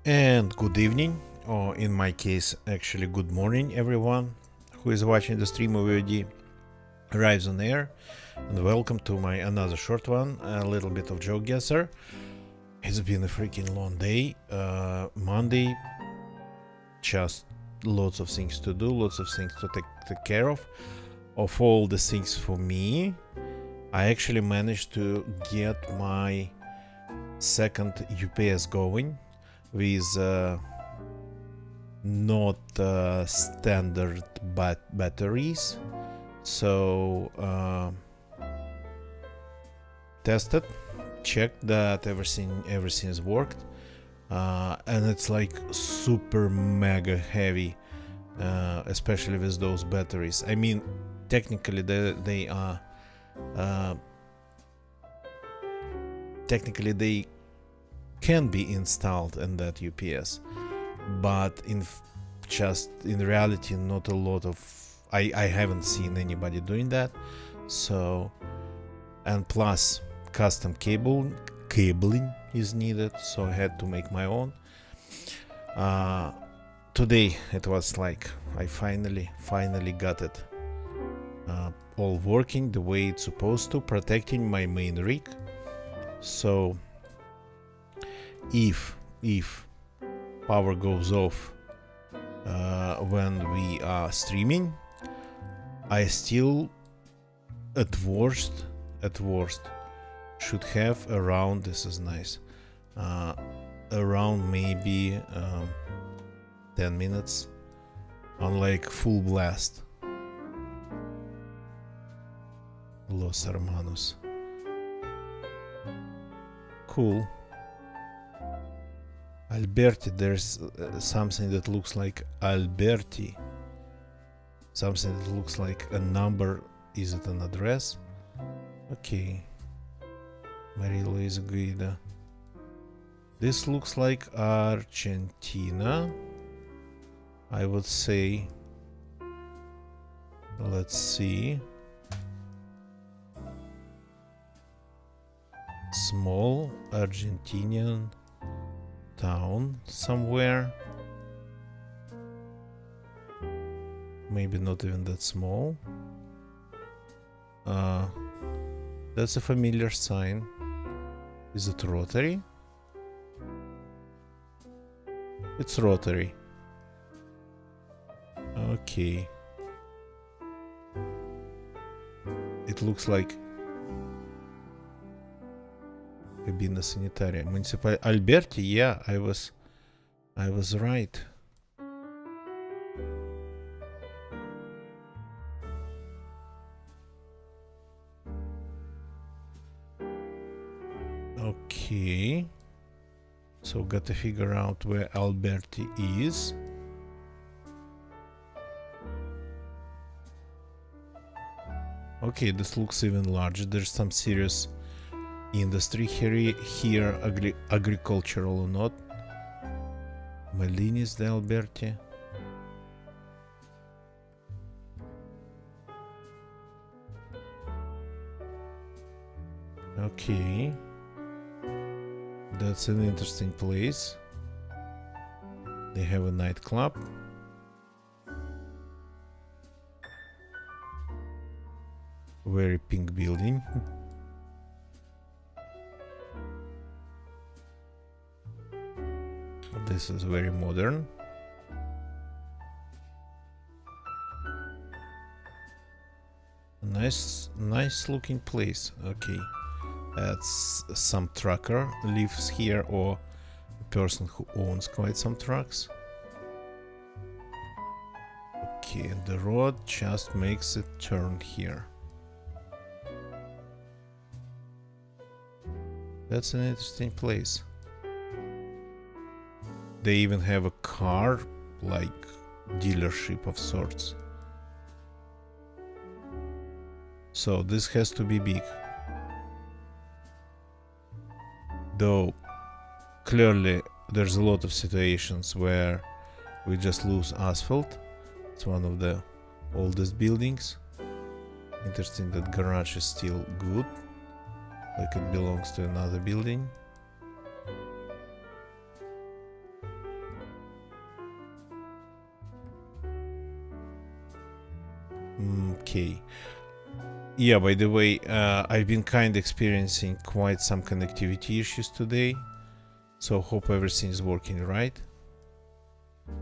And good evening, or in my case, actually, good morning, everyone who is watching the stream of VOD arrives on air. And welcome to my another short one, a little bit of GeoGuessr. It's been a freaking long day. Monday, just lots of things to do, lots of things to take care of. Of all the things for me, I actually managed to get my second UPS going with not standard batteries. So tested, checked that everything's worked, and it's like super mega heavy, especially with those batteries. I mean, technically they are technically can be installed in that UPS, but in reality not a lot of I haven't seen anybody doing that. So, and plus custom cabling is needed, so I had to make my own. Today it was like I finally got it all working the way it's supposed to, protecting my main rig. So if power goes off when we are streaming, I still at worst should have around, this is nice, around maybe 10 minutes on like full blast. Los Hermanos. Cool. Alberti, there's something that looks like Alberti. Something that looks like a number. Is it an address? Okay. Maria Luisa Guida. This looks like Argentina, I would say. Let's see. Small Argentinian town somewhere. Maybe not even that small. That's a familiar sign. Is it Rotary? It's Rotary. Okay. It looks like Cabina Sanitaria. Municipal Alberti, yeah, I was right. Okay. So got to figure out where Alberti is. Okay, this looks even larger. There's some serious industry here, agricultural or not. Malinis de Alberti. Okay, that's an interesting place. They have a nightclub. Very pink building. This is very modern. Nice looking place. Okay, that's some trucker lives here, or a person who owns quite some trucks. Okay, and the road just makes a turn here. That's an interesting place. They even have a car, like dealership of sorts. So this has to be big. Though clearly there's a lot of situations where we just lose asphalt. It's one of the oldest buildings. Interesting that garage is still good, like it belongs to another building. Okay. Yeah, by the way, I've been kind of experiencing quite some connectivity issues today. So hope everything's working right.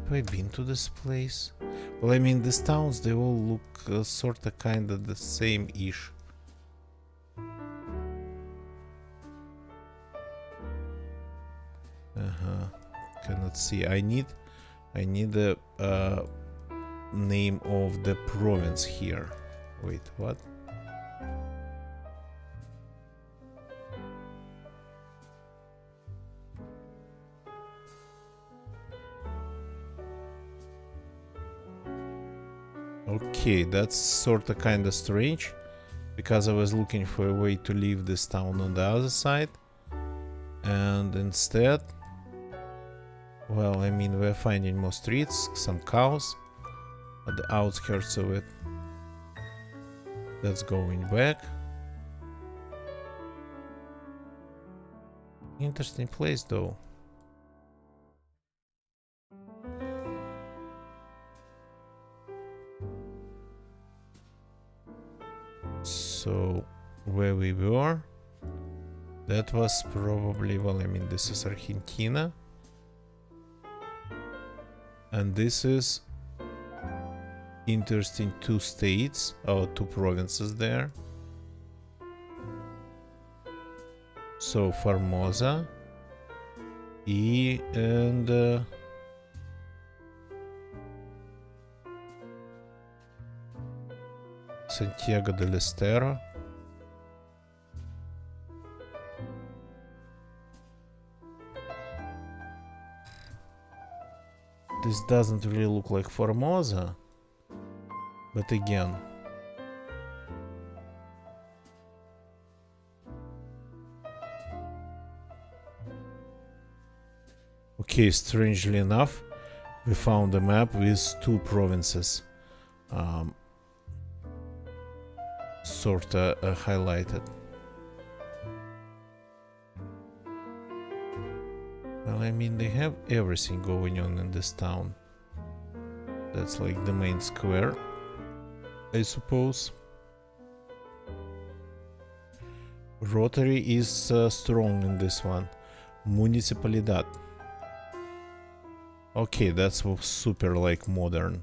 Have I been to this place? Well, I mean, these towns, they all look sort of kind of the same-ish. Cannot see. I need the name of the province here. Wait, what? Okay, that's sort of kind of strange, because I was looking for a way to leave this town on the other side, and instead, well, I mean, we're finding more streets, some cows at the outskirts of it. That's going back. Interesting place, though. So, where we were, that was probably, well, I mean, this is Argentina. And this is interesting, two states, or two provinces there. So, Formosa and Santiago del Estero. This doesn't really look like Formosa, but again, okay, strangely enough, we found a map with two provinces sorta highlighted. Well, I mean, they have everything going on in this town. That's like the main square, I suppose. Rotary is strong in this one. Municipalidad. Okay, that's super like modern.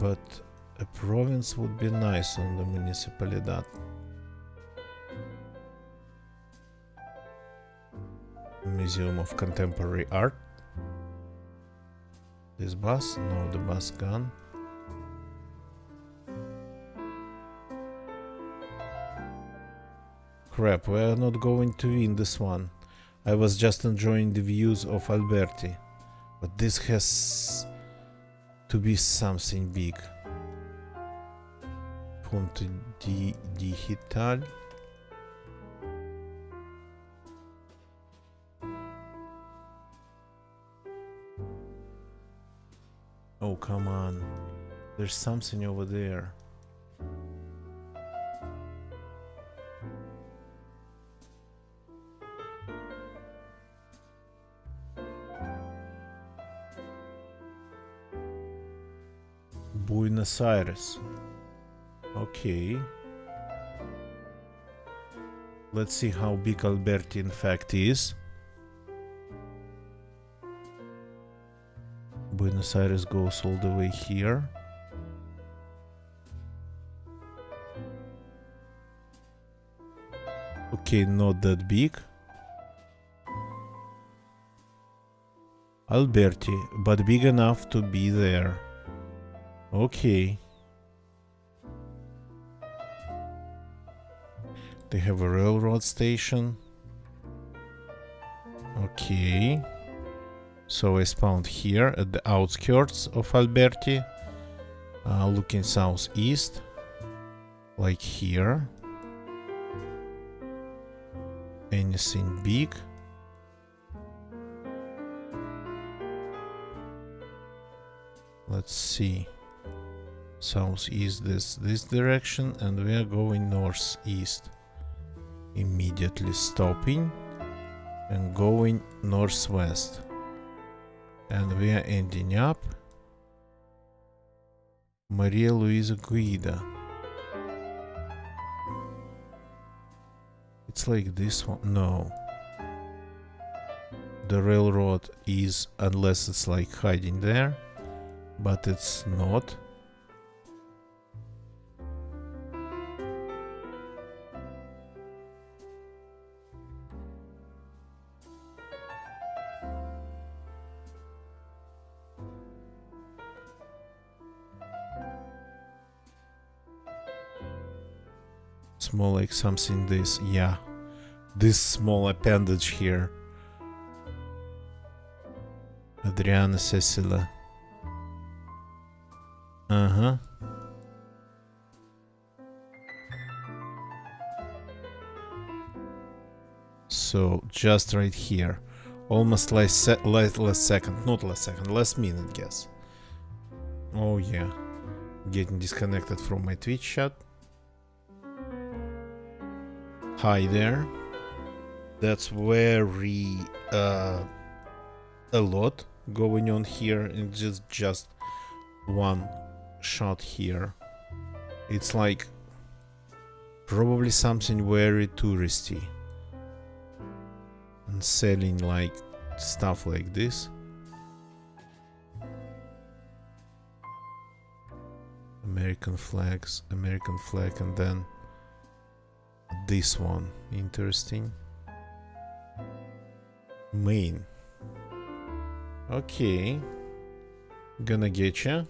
But a province would be nice on the municipalidad. Museum of Contemporary Art. This bus? No, the bus gone. Crap, we are not going to win this one. I was just enjoying the views of Alberti. But this has to be something big. Ponte Digital. Oh, come on. There's something over there. Buenos Aires. Okay. Let's see how big Alberti in fact is. Buenos Aires goes all the way here. Okay, not that big. Alberti, but big enough to be there. Okay. They have a railroad station. Okay. So I spawned here at the outskirts of Alberti, looking southeast, like here. Anything big? Let's see. Southeast this direction, and we are going northeast. Immediately stopping and going northwest. And we are ending up Maria Luisa Guida. It's like this one. No. The railroad is, unless it's like hiding there, but it's not. It's more like something this, yeah. This small appendage here. Adriana Cecilia. Uh-huh. So, just right here. Almost last second, not last second, last minute, guess. Oh yeah. Getting disconnected from my Twitch chat. Hi there. That's very a lot going on here, and just one shot here. It's like probably something very touristy and selling like stuff like this. American flag, and then this one, interesting. Maine. Okay, gonna get ya.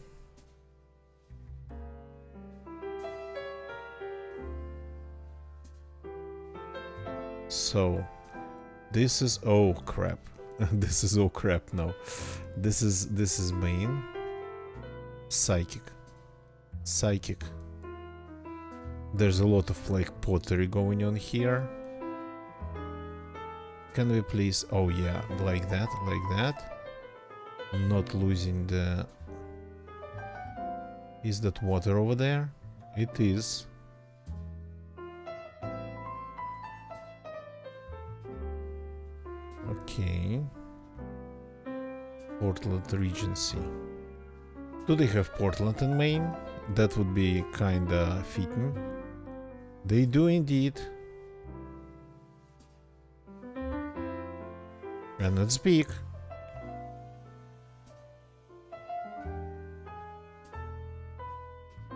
So, this is, oh crap. This is, oh crap, no. This is Maine. Psychic. There's a lot of like pottery going on here. Can we please, oh yeah, like that. Not losing the, is that water over there? It is. Okay. Portland Regency. Do they have Portland in Maine? That would be kinda fitting. They do indeed. And it's big.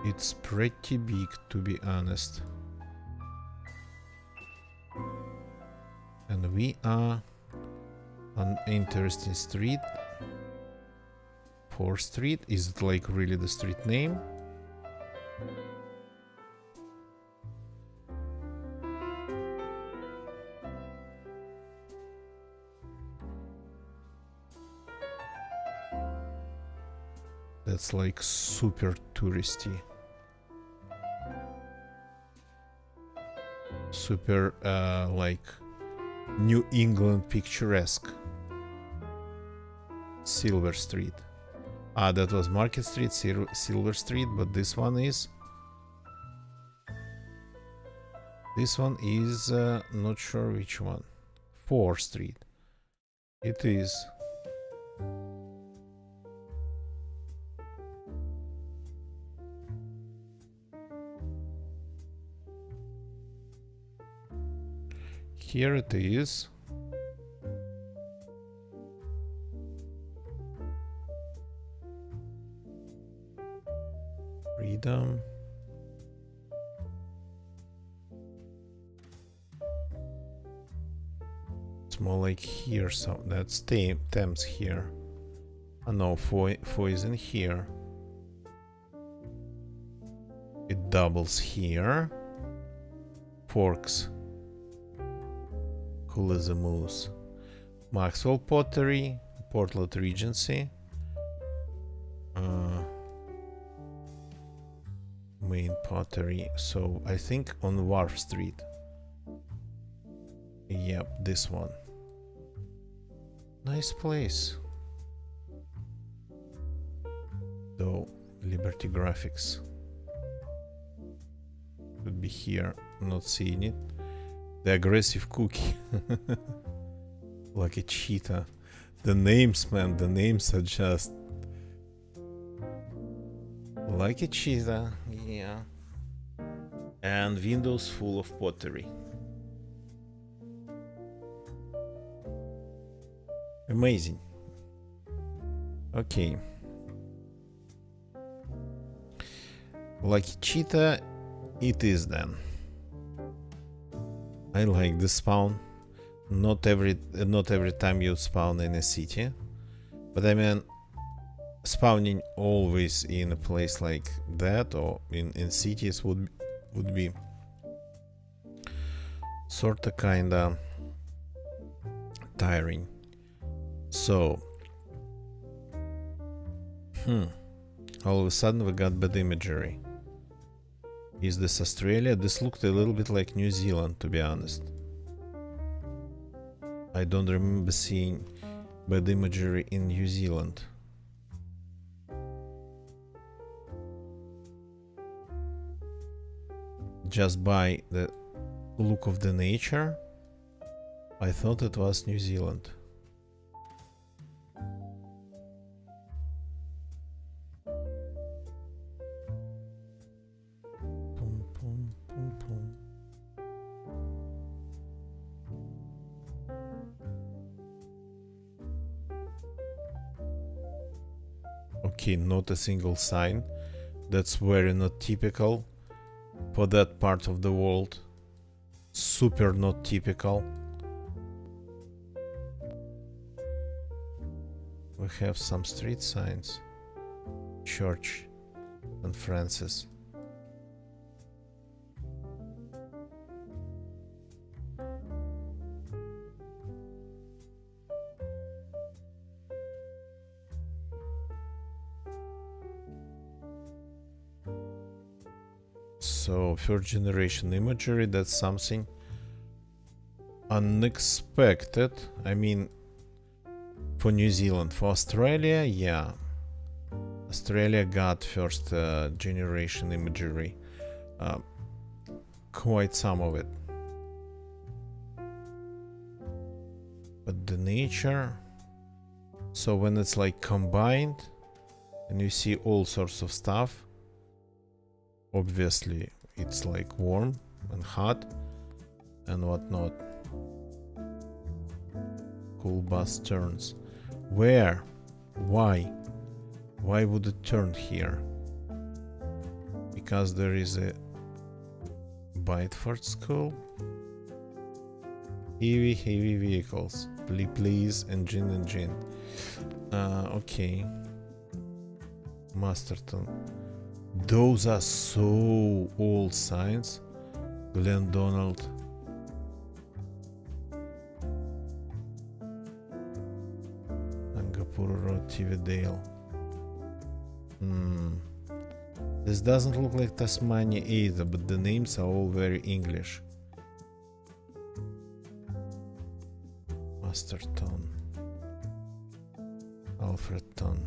It's pretty big, to be honest. And we are on interesting street. 4th Street. Is it like really the street name? That's like super touristy. Super like New England picturesque. Silver Street. Ah, that was Market Street, Silver Street, but this one is... This one is not sure which one. 4th Street. It is. Here it is. Freedom. It's more like here, so that's Thames here. Oh no, Foy is in here. It doubles here. Forks. Cool as a moose. Maxwell Pottery, Portland Regency. Main Pottery. So I think on Wharf Street. Yep, this one. Nice place. Though Liberty Graphics could be here, not seeing it. The aggressive cookie. Like a cheetah. The names, man, the names are just Like a cheetah, yeah. And windows full of pottery. Amazing. Okay. Like a cheetah, it is then. I like the spawn. Not every time you spawn in a city, but I mean, spawning always in a place like that or in cities would be sorta kinda tiring. So all of a sudden we got bad imagery. Is this Australia? This looked a little bit like New Zealand, to be honest. I don't remember seeing bad imagery in New Zealand. Just by the look of the nature, I thought it was New Zealand. Pum, pum, pum, pum. Okay, not a single sign. That's very not typical for that part of the world. Super not typical. We have some street signs. Church St. Francis. So, third generation imagery, that's something unexpected. I mean, for New Zealand. For Australia, yeah. Australia got first generation imagery. Quite some of it. But the nature... So when it's like combined, and you see all sorts of stuff, obviously it's like warm and hot and whatnot. Cool bus turns. Where? Why? Why would it turn here? Because there is a Bideford school? Heavy vehicles. Please, engine. Okay. Masterton. Those are so old signs. Glen Donald. Angapur Road, Tividale. This doesn't look like Tasmania either, but the names are all very English. Masterton. Alfredton.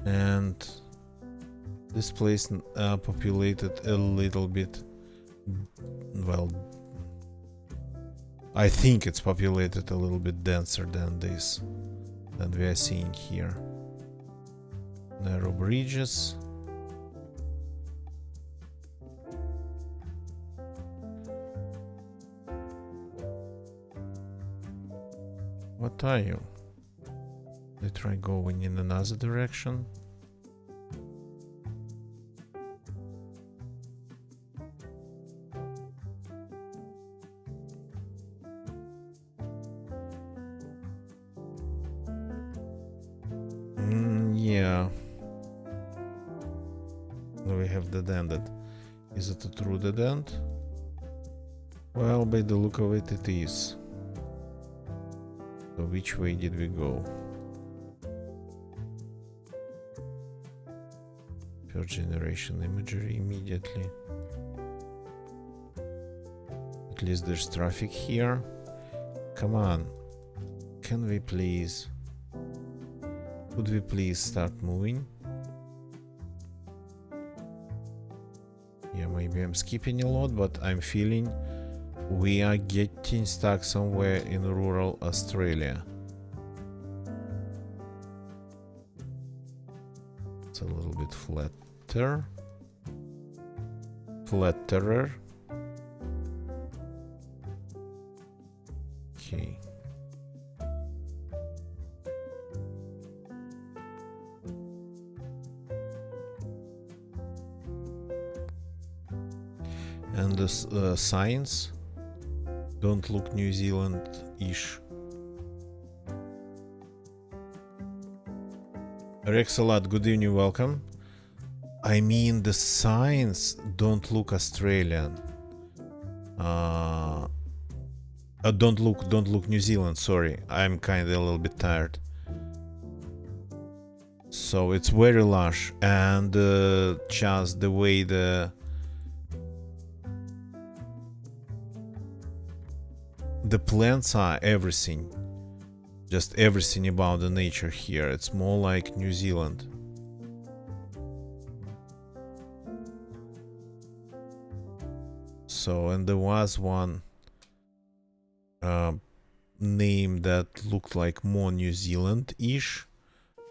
And this place populated a little bit, well, I think it's populated a little bit denser than this, that we are seeing here. Narrow bridges. What are you? They try going in another direction. Yeah. We have dead ended. Is it a true dead end? Well, by the look of it, it is. So which way did we go? Third generation imagery immediately. At least there's traffic here. Come on. Can we please? Could we please start moving? Yeah, maybe I'm skipping a lot, but I'm feeling We are getting stuck somewhere in rural Australia. It's a little bit flatter. Flatterer. Okay. And the signs don't look New Zealand-ish. Rexalat, good evening, welcome. I mean, the signs don't look Australian. Don't look New Zealand. Sorry, I'm kind of a little bit tired. So it's very lush, and just the way the plants are, everything, just everything about the nature here. It's more like New Zealand. So, and there was one name that looked like more New Zealand-ish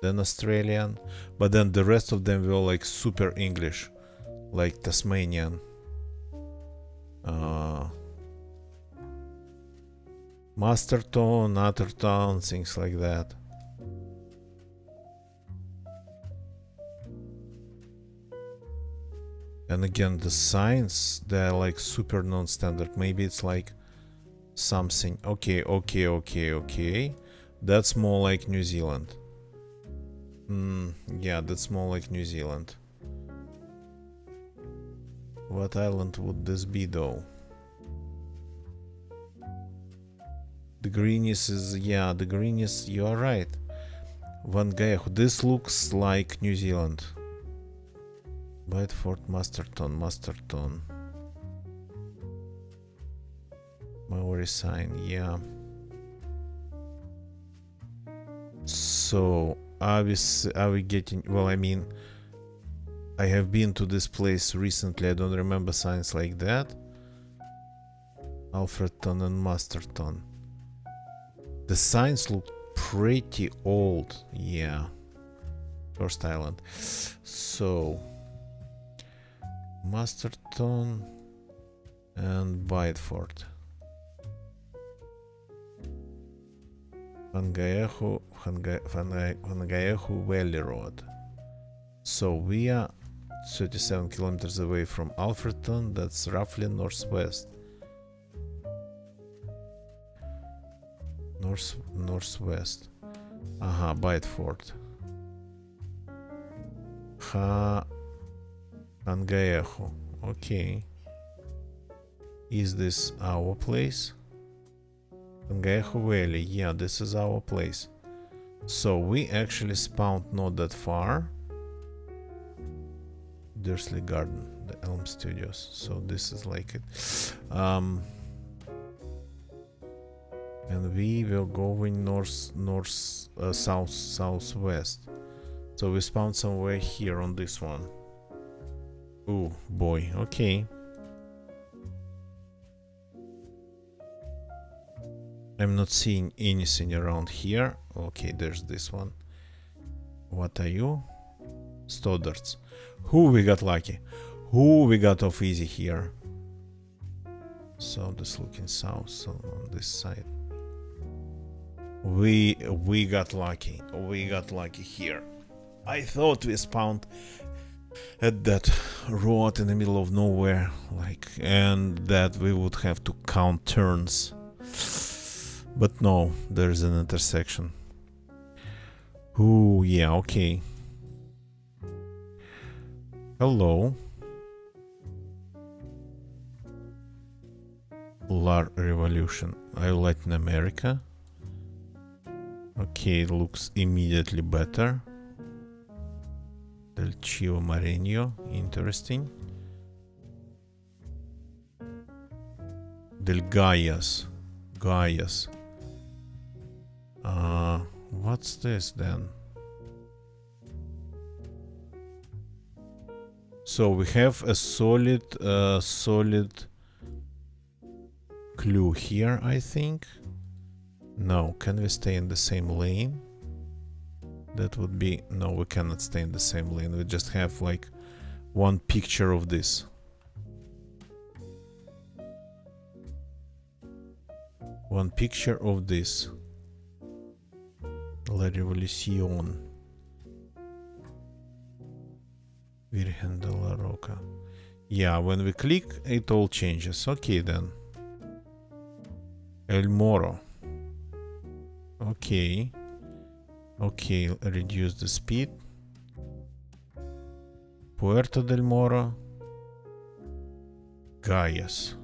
than Australian, but then the rest of them were like super English, like Tasmanian. Masterton, Natterton, things like that. And again, the signs, they're like super non-standard. Maybe it's like something. Okay. That's more like New Zealand. Yeah, that's more like New Zealand. What island would this be though? The greenies is, yeah, the greenies, you are right. Van Gogh, this looks like New Zealand. Bedford, Masterton. Maori sign, yeah. So, are we getting, well, I mean, I have been to this place recently, I don't remember signs like that. Alfredton and Masterton. The signs look pretty old, yeah. First island. So, Masterton and Bideford. Van Gogh Valley Road. So we are 37 kilometers away from Alfredton. That's roughly northwest. Northwest. Aha, Bideford. Van Gogh. Okay. Is this our place? Van Gogh Valley. Yeah, this is our place. So we actually spawned not that far. Dursley Garden, the Elm Studios. So this is like it. And we were going southwest. So we spawned somewhere here on this one. Oh boy, okay. I'm not seeing anything around here. Okay, there's this one. What are you? Stoddards. Who we got lucky? Who we got off easy here? So this looking south, so on this side. We got lucky. We got lucky here. I thought we spawned at that road in the middle of nowhere, like, and that we would have to count turns. But no, there's an intersection. Ooh, yeah, okay. Hello. LAR Revolution. Latin America. Okay, it looks immediately better. Del Chio Marenio. Interesting. Del Gaias. What's this then? So we have a solid clue here, I think. No, can we stay in the same lane? That would be... No, we cannot stay in the same lane. We just have like one picture of this. One picture of this. La Revolución. Virgen de la Roca. Yeah, when we click, it all changes. Okay, then. El Moro. Okay. Okay, reduce the speed. Puerto del Moro. Gaias.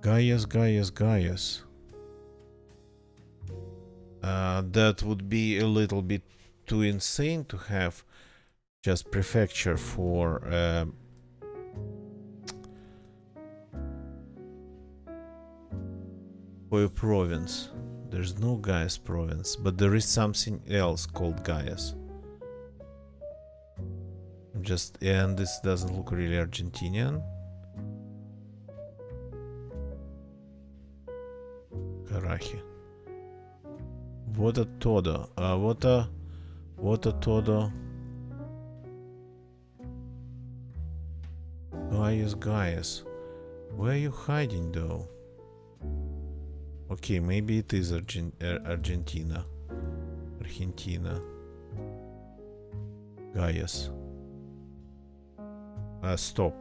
Gaias. That would be a little bit too insane to have just prefecture for a province. There's no Gaias province, but there is something else called Gaias. And this doesn't look really Argentinian. Caraje. Вот todo. Вот todo. Gaias. Where are you hiding though? Okay, maybe it is Argentina. Gaias. Stop.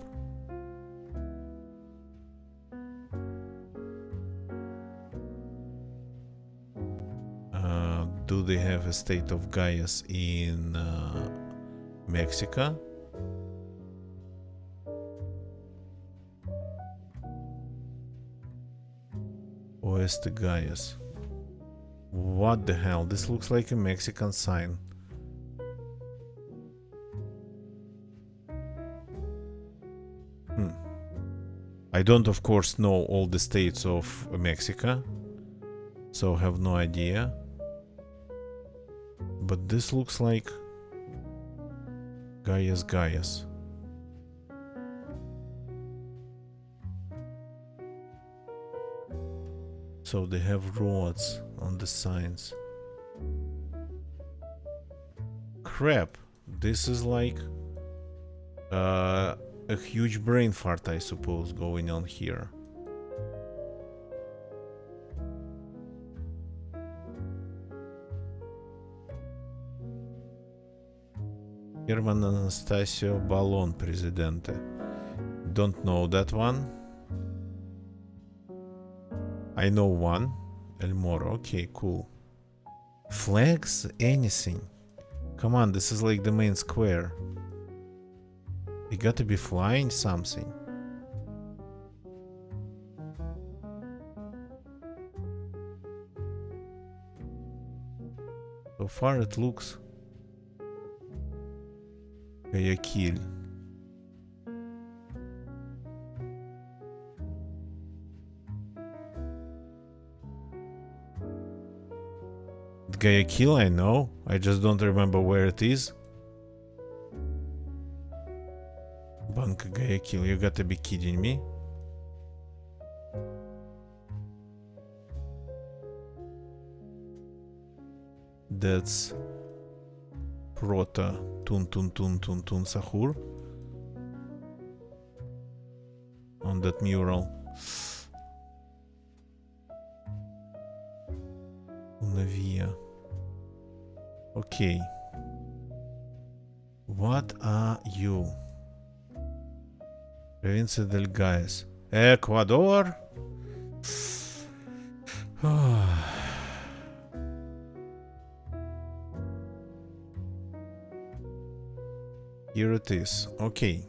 Do they have a state of Gaias in Mexico? Oeste Gaias. What the hell? This looks like a Mexican sign. I don't, of course, know all the states of Mexico, so have no idea. But this looks like Gaias. So they have roads on the signs. Crap, this is like a huge brain fart, I suppose, going on here. Herman Anastasio Ballon Presidente. Don't know that one. I know one. El Moro. Okay, cool. Flags? Anything. Come on, this is like the main square. You gotta be flying something. So far it looks Guayaquil. Guayaquil, I know. I just don't remember where it is. Banco Guayaquil, you gotta be kidding me. That's Prota Tun Sahur on that mural. Unavia. Okay. What are you? Provincia del Gaias. Ecuador? Here it is. Okay.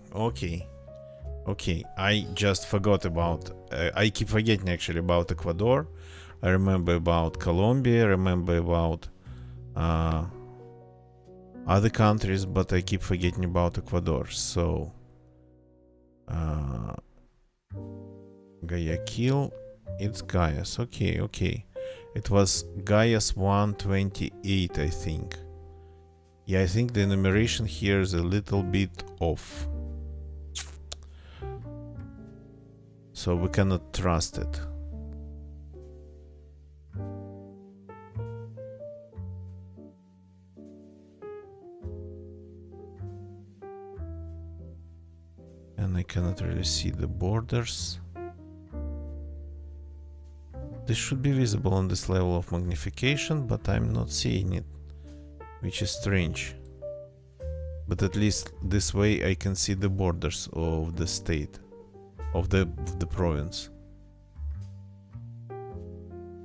I just forgot about... I keep forgetting actually about Ecuador. I remember about Colombia. I remember about other countries, but I keep forgetting about Ecuador. So... Guayaquil, it's Gaias. Okay. It was Gaias 128, I think. Yeah, I think the enumeration here is a little bit off. So we cannot trust it. And I cannot really see the borders. This should be visible on this level of magnification, but I'm not seeing it, which is strange. But at least this way I can see the borders of the state, of the province.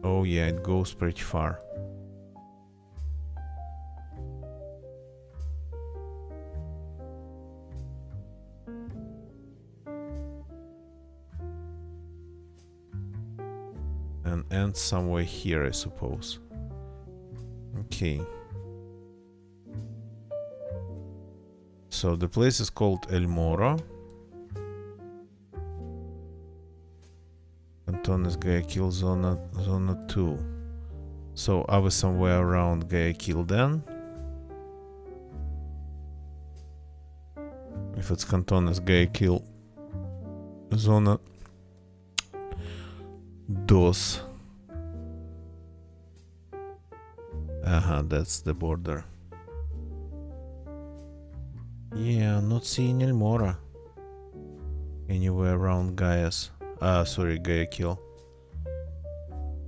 Oh yeah, it goes pretty far. And ends somewhere here, I suppose. Okay. So the place is called El Moro. Canton is Guayaquil Zona 2. So are we somewhere around Guayaquil then? If it's Canton is Guayaquil Zona 2. That's the border. Yeah, not seeing El Mora anywhere around Guayaquil.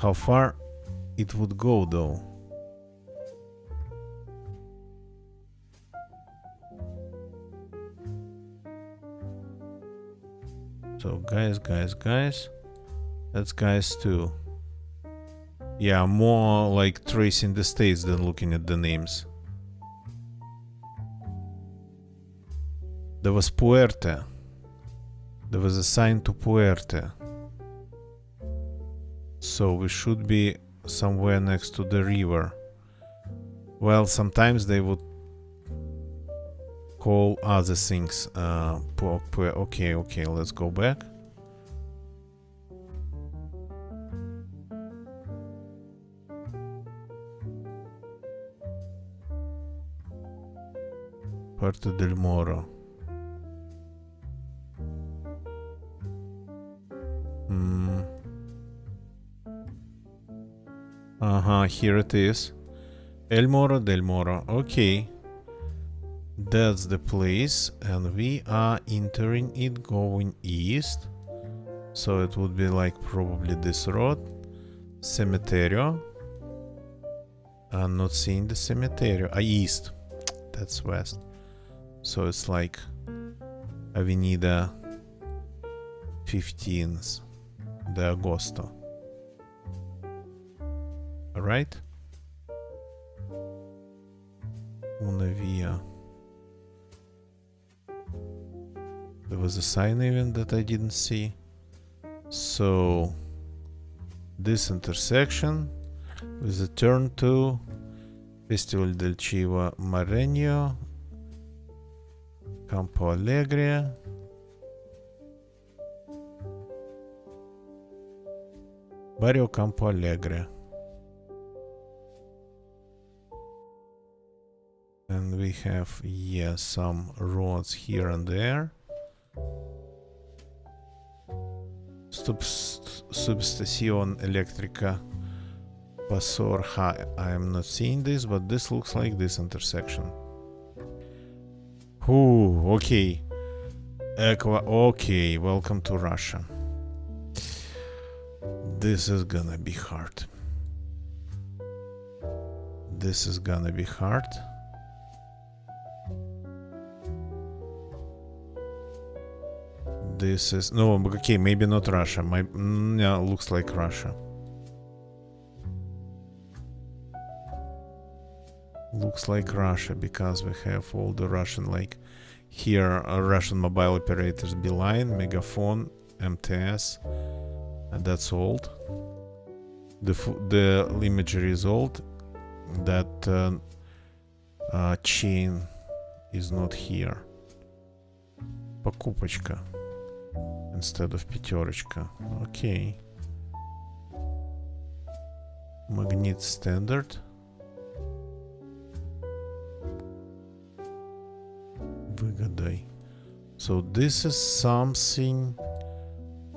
How far it would go though? So guys, that's guys too. Yeah, more like tracing the states than looking at the names. There was Puerte. There was a sign to Puerte. So we should be somewhere next to the river. Well, sometimes they would call other things. Okay, let's go back. Puerto del Moro. Here it is. El Moro del Moro. Okay. That's the place. And we are entering it going east. So it would be like probably this road. Cementerio. I'm not seeing the cementerio. East. That's west. So it's like Avenida 15th de Agosto. Right? Una via. There was a sign even that I didn't see. So this intersection with a turn to Festival del Chivo Marenio, Campo Alegre, Barrio Campo Alegre. And we have, yeah, some roads here and there. Subestación Eléctrica Pasorja. I am not seeing this, but this looks like this intersection. Ooh, okay. Okay, welcome to Russia. This is gonna be hard. This is gonna be hard. This is no, okay, maybe not Russia. Yeah, looks like Russia. Looks like Russia because we have all the Russian, like here, Russian mobile operators: Beeline, Megaphone, MTS, and that's old. The imagery is old. That chain is not here. Покупочка instead of пятерочка. Okay. Magnet standard. Выгадай. So this is something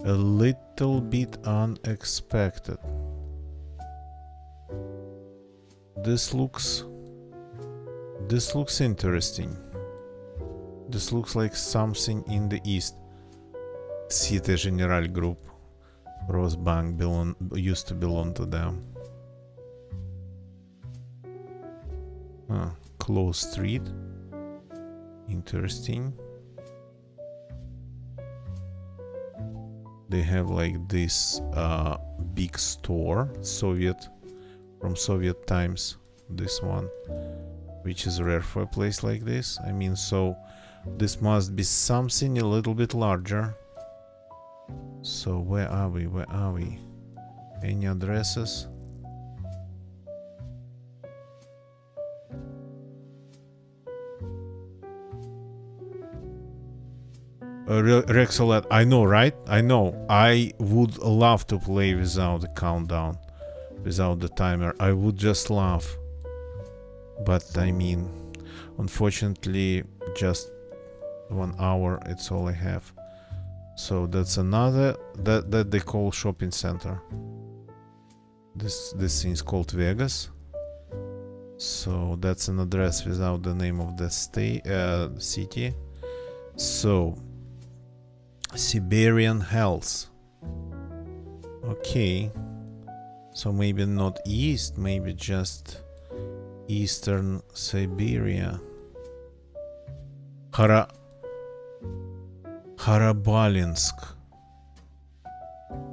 A little bit unexpected. This looks interesting. This looks like something in the east. Cité Générale Group. Rosbank used to belong to them. Close street. Interesting. They have like this big store, from Soviet times. This one, which is rare for a place like this. I mean, so this must be something a little bit larger. So where are we? Where are we? Any addresses? Rexolet, I know, right? I know. I would love to play without the countdown, without the timer. I would just love. But I mean, unfortunately, just 1 hour. It's all I have. So that's another that they call shopping center. This thing is called Vegas. So that's an address without the name of the city. So Siberian Hills. Okay. So maybe not east, maybe just eastern Siberia. Harabalinsk.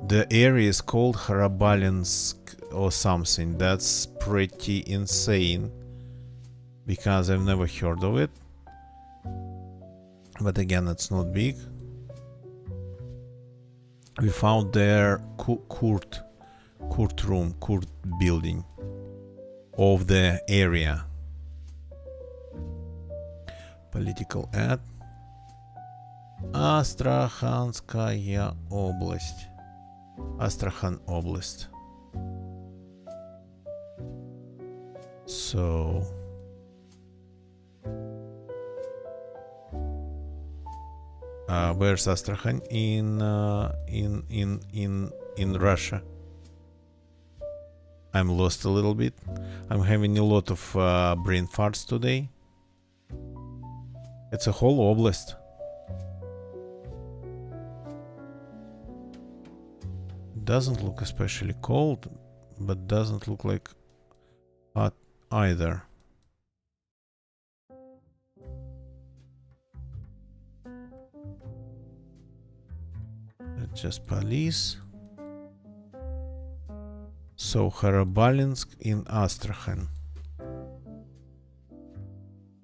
The area is called Harabalinsk or something. That's pretty insane because I've never heard of it. But again, it's not big. We found their court building of the area. Political ad. Астраханская область. Astrakhan Oblast. So where's Astrakhan in Russia? I'm lost a little bit. I'm having a lot of brain farts today. It's a whole oblast. Doesn't look especially cold, but doesn't look like hot either. That's just police. So Harabalinsk in Astrakhan.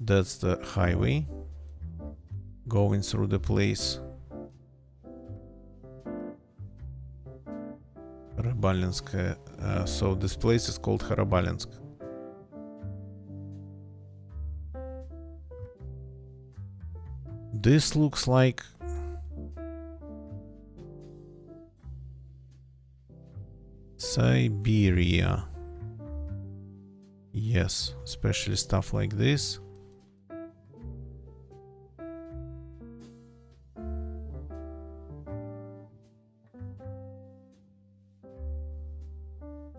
That's the highway going through the place. Harabalinsk. So this place is called Harabalinsk. This looks like Siberia. Yes, especially stuff like this.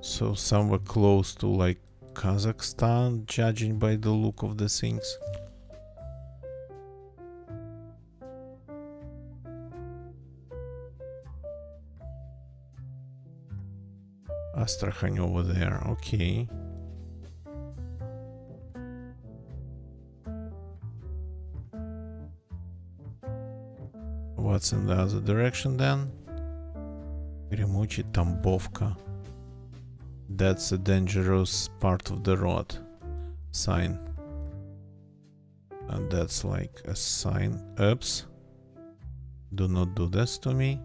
So somewhere close to like Kazakhstan, judging by the look of the things. Astrakhan over there, okay. What's in the other direction then? Перемучи Tambovka. That's a dangerous part of the road sign. And that's like a sign. Oops. Do not do this to me.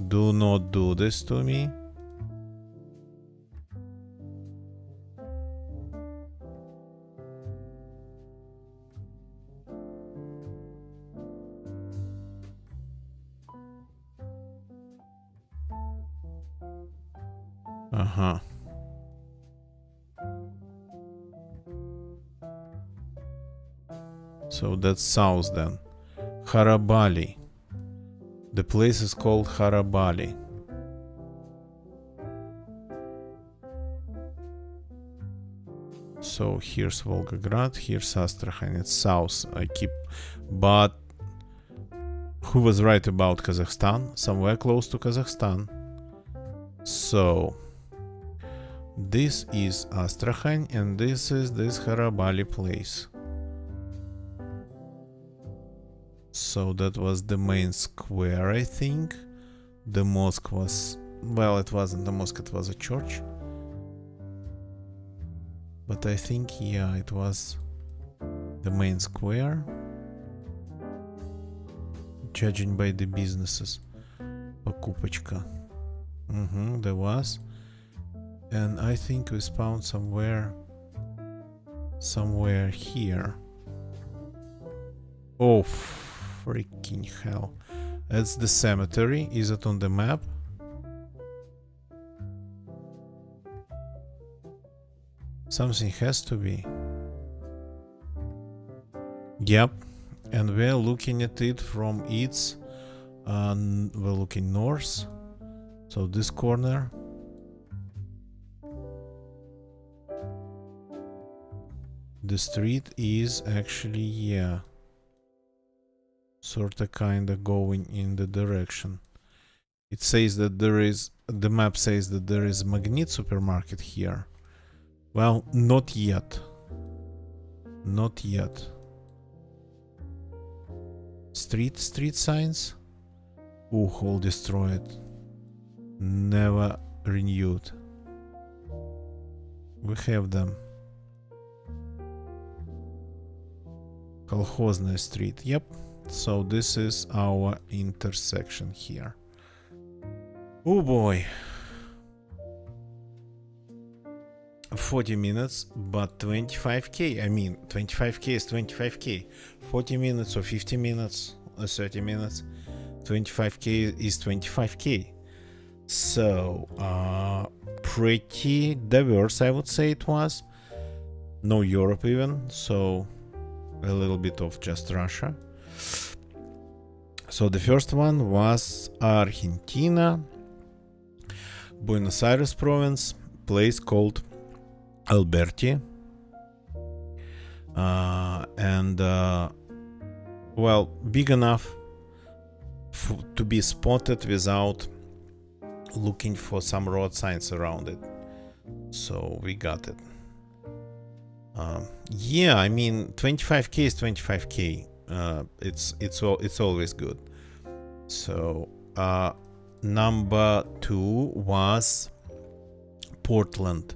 Do not do this to me. Uh-huh. So that's south then. Harabali. The place is called Harabali. So here's Volgograd, here's Astrakhan, it's south. But who was right about Kazakhstan? Somewhere close to Kazakhstan. So this is Astrakhan and this is this Harabali place. So that was the main square, I think. The mosque was, well, it wasn't a mosque, it was a church. But I think, yeah, it was the main square. Judging by the businesses. Покупочка. There was. And I think we spawned somewhere here. Oh, freaking hell. That's the cemetery. Is it on the map? Something has to be. Yep. And we're looking at it from its... we're looking north. So this corner. The street is actually, yeah, sorta kinda going in the direction. It says that there is, the map says that there is Magnit supermarket here. Well, not yet. Not yet. Street signs? Ooh, all destroyed. Never renewed. We have them. Kolkhozная street. Yep. So this is our intersection here. Oh boy. 40 minutes, but 25k. I mean, 25k is 25k. 40 minutes or 50 minutes or 30 minutes. 25k is 25k. So, pretty diverse, I would say it was. No Europe even, so a little bit of just Russia. So the first one was Argentina, Buenos Aires province, place called Alberti. Well, big enough to be spotted without looking for some road signs around it. So we got it. Yeah, I mean 25k is 25k. It's always good. So number 2 was Portland,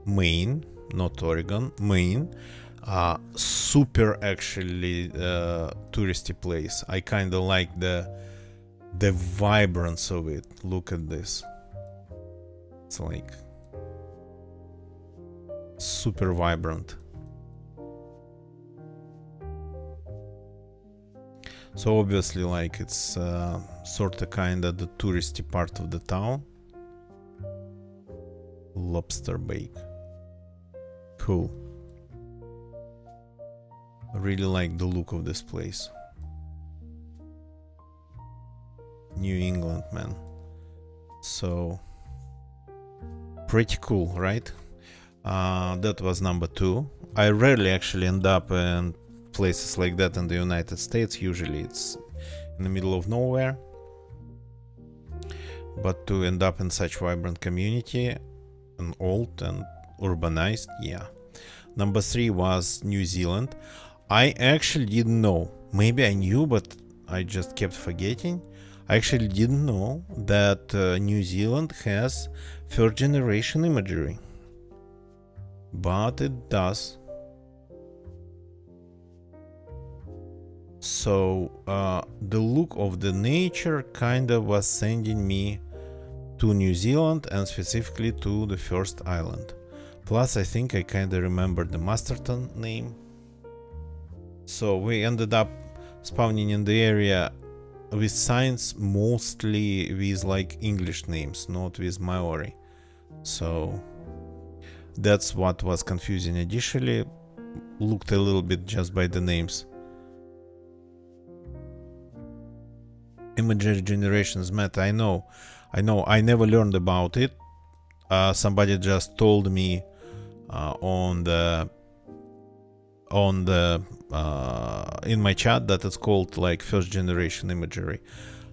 Maine, not Oregon, Maine. Super actually touristy place. I kind of like the vibrance of it. Look at this. It's like super vibrant. So obviously, like, it's sort of kind of the touristy part of the town. Lobster bake. Cool. I really like the look of this place. New England, man. So pretty cool, right? That was number 2. I rarely actually end up in places like that in the United States. Usually it's in the middle of nowhere. But to end up in such vibrant community and old and urbanized, yeah. Number 3 was New Zealand. I actually didn't know. Maybe I knew, but I just kept forgetting. I actually didn't know that New Zealand has third generation imagery. But it does. So the look of the nature kind of was sending me to New Zealand and specifically to the first island. Plus, I think I kind of remember the Masterton name. So we ended up spawning in the area with signs mostly with like English names, not with Maori. So that's what was confusing initially. Looked a little bit just by the names. Imagery generations meta. I know. I never learned about it. Somebody just told me on the in my chat that it's called like first generation imagery.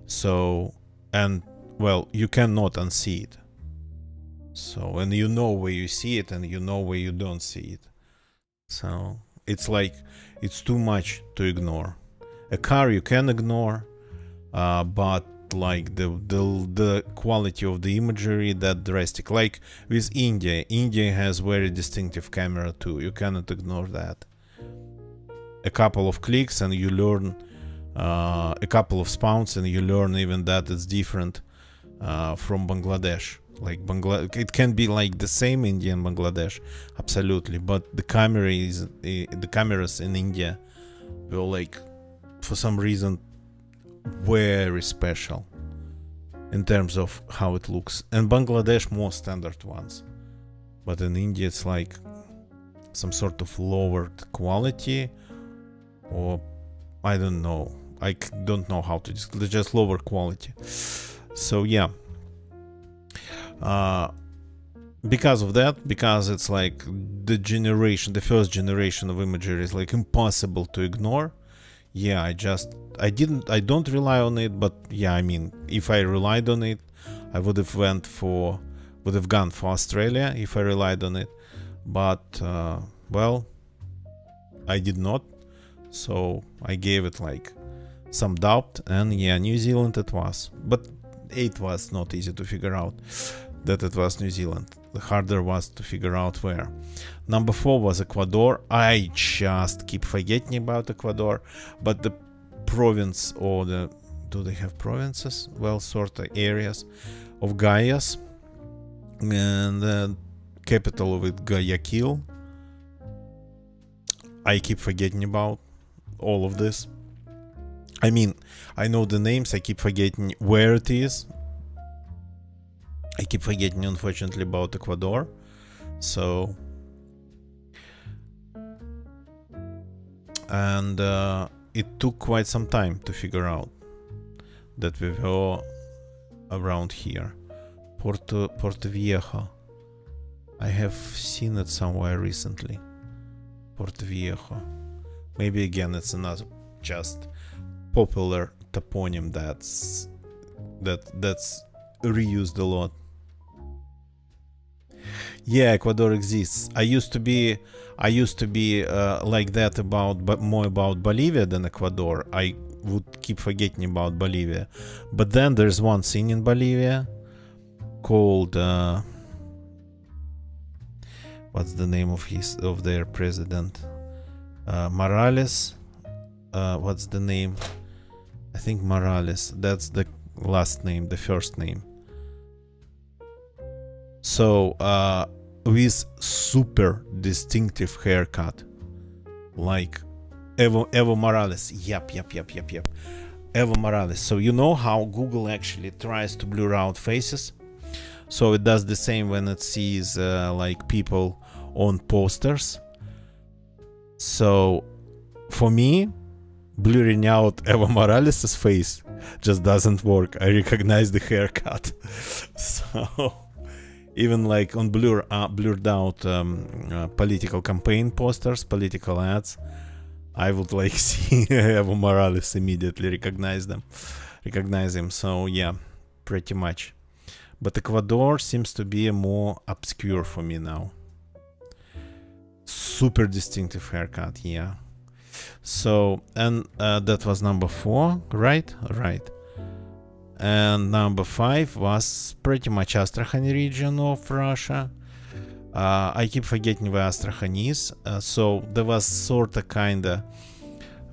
So, and well, you cannot unsee it. So, and you know where you see it and you know where you don't see it. So it's like it's too much to ignore. A car you can ignore, but like the quality of the imagery that drastic. Like with India has very distinctive camera too. You cannot ignore that. A couple of clicks and you learn, a couple of spawns and you learn even that it's different from Bangladesh. Like it can be like the same India and Bangladesh, absolutely, but the cameras in India were like, for some reason, very special in terms of how it looks. And Bangladesh more standard ones, but in India it's like some sort of lowered quality, or I don't know. I don't know how to just lower quality. So yeah. Because of that, because it's like the first generation of imagery is like impossible to ignore. Yeah, I don't rely on it, but yeah, I mean, if I relied on it, I would have gone for Australia if I relied on it, but well, I did not, so I gave it like some doubt, and yeah, New Zealand it was, but it was not easy to figure out that it was New Zealand. The harder was to figure out where. Number 4 was Ecuador. I just keep forgetting about Ecuador, but the province, or do they have provinces? Well, sort of areas of Guayas, and the capital of it, Guayaquil. I keep forgetting about all of this. I mean, I know the names, I keep forgetting where it is. I keep forgetting, unfortunately, about Ecuador. So, and it took quite some time to figure out that we were around here. Porto Viejo. I have seen it somewhere recently. Porto Viejo. Maybe again it's another just popular toponym that's reused a lot. Yeah, Ecuador exists. I used to be like that but more about Bolivia than Ecuador. I would keep forgetting about Bolivia, but then there's one thing in Bolivia called what's the name of their president? Morales. What's the name? I think Morales. That's the last name, the first name. So with super distinctive haircut, like Evo Morales. Yep. Evo Morales. So you know how Google actually tries to blur out faces? So it does the same when it sees like people on posters. So for me, blurring out Evo Morales' face just doesn't work. I recognize the haircut. So even like on blurred out political campaign posters, political ads, I would like see Evo Morales immediately recognize him. So yeah, pretty much. But Ecuador seems to be more obscure for me now. Super distinctive haircut, yeah. So, and that was number 4, right? Right. And number 5 was pretty much Astrakhan region of Russia. I keep forgetting where Astrakhan is. So there was sort of kinda,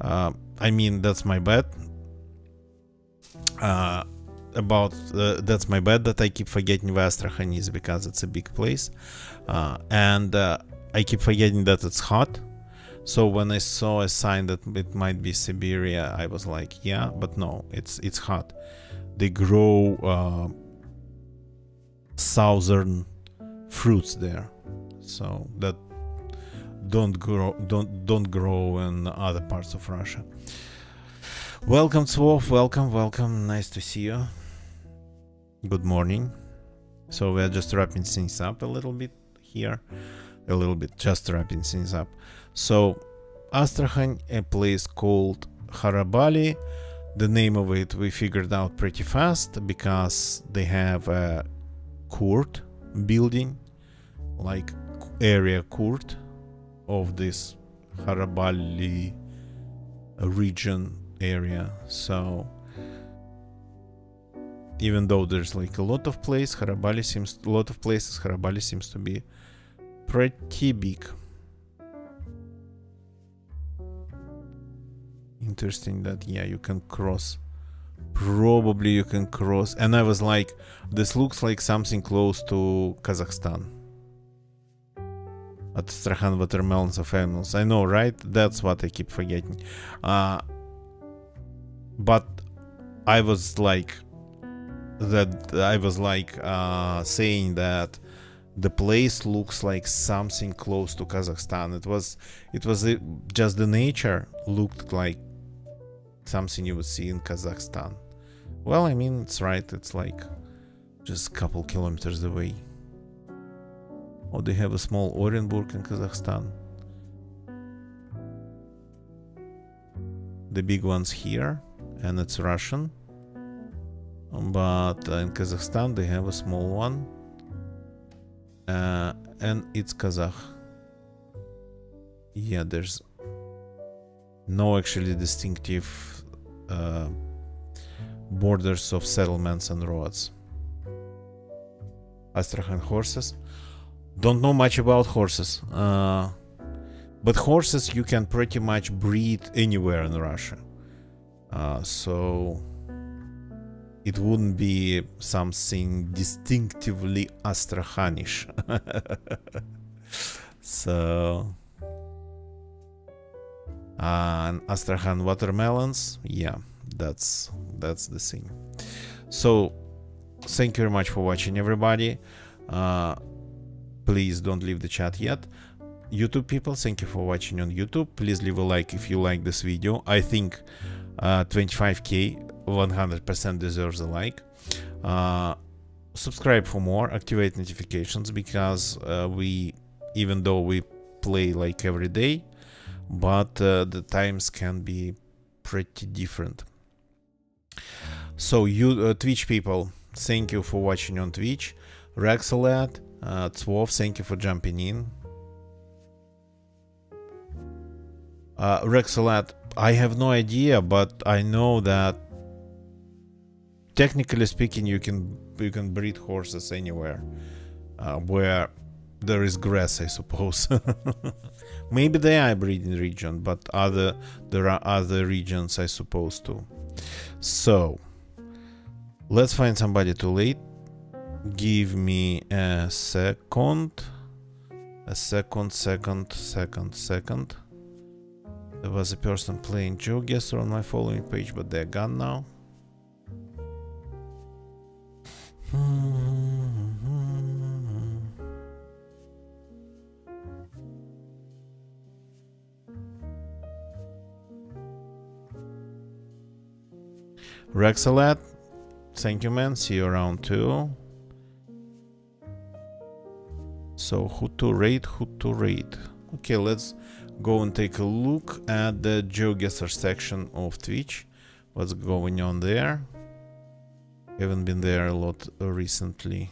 I mean, that's my bad. That's my bad that I keep forgetting where Astrakhan is, because it's a big place. And I keep forgetting that it's hot. So when I saw a sign that it might be Siberia, I was like, yeah, but no, it's hot. They grow southern fruits there, so that don't grow in other parts of Russia. Welcome, Swolf. Welcome. Nice to see you. Good morning. So we're just wrapping things up a little bit here. Just wrapping things up. So, Astrakhan, a place called Harabali. The name of it we figured out pretty fast because they have a court building, like area court of this Harabali region area. So even though there's like a lot of places, Harabali seems to be pretty big. Interesting that, yeah, you can cross. Probably you can cross. And I was like, this looks like something close to Kazakhstan. Astrakhan watermelons of animals. I know, right? That's what I keep forgetting. But I was like saying that the place looks like something close to Kazakhstan. It was just the nature looked like something you would see in Kazakhstan. Well, I mean, it's right. It's like just a couple kilometers away. Oh, they have a small Orenburg in Kazakhstan. The big one's here, and it's Russian. But in Kazakhstan, they have a small one. And it's Kazakh. Yeah, there's no actually distinctive borders of settlements and roads. Astrakhan horses. Don't know much about horses. But horses you can pretty much breed anywhere in Russia. So it wouldn't be something distinctively Astrakhanish. So and Astrakhan watermelons, yeah, that's the thing. So thank you very much for watching, everybody. Please don't leave the chat yet. YouTube people, thank you for watching on YouTube. Please leave a like if you like this video. I think 25k 100% deserves a like. Subscribe for more, activate notifications, because even though we play like every day, but the times can be pretty different. So you Twitch people, thank you for watching on Twitch. Rexalat, Tswov, thank you for jumping in. Rexalat, I have no idea, but I know that technically speaking, you can breed horses anywhere where there is grass, I suppose. Maybe they are breeding region, but there are other regions, I suppose, too. So let's find somebody to lead. Give me a second. There was a person playing GeoGuessr on my following page, but they're gone now. Rexalat, thank you, man. See you around too. So who to rate? Okay, let's go and take a look at the GeoGuessr section of Twitch. What's going on there? Haven't been there a lot recently.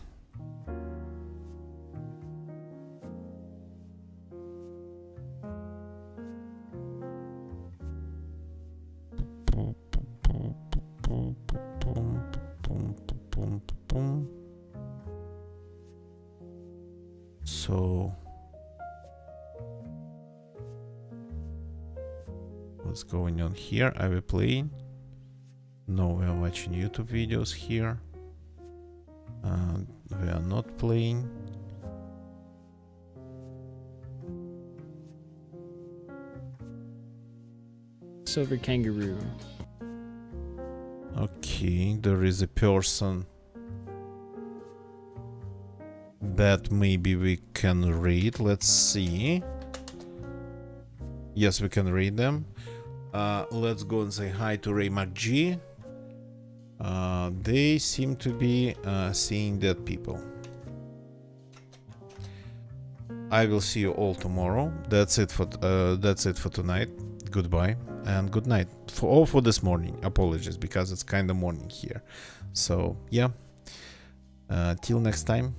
So what's going on here? Are we playing? No, we are watching YouTube videos here. We are not playing. Silver kangaroo. Okay, there is a person that maybe we can read. Let's see. Yes, we can read them. Let's go and say hi to Ray McG. They seem to be seeing dead people. I will see you all tomorrow. That's it for tonight. Goodbye and good night. For this morning. Apologies because it's kind of morning here. So yeah. Till next time.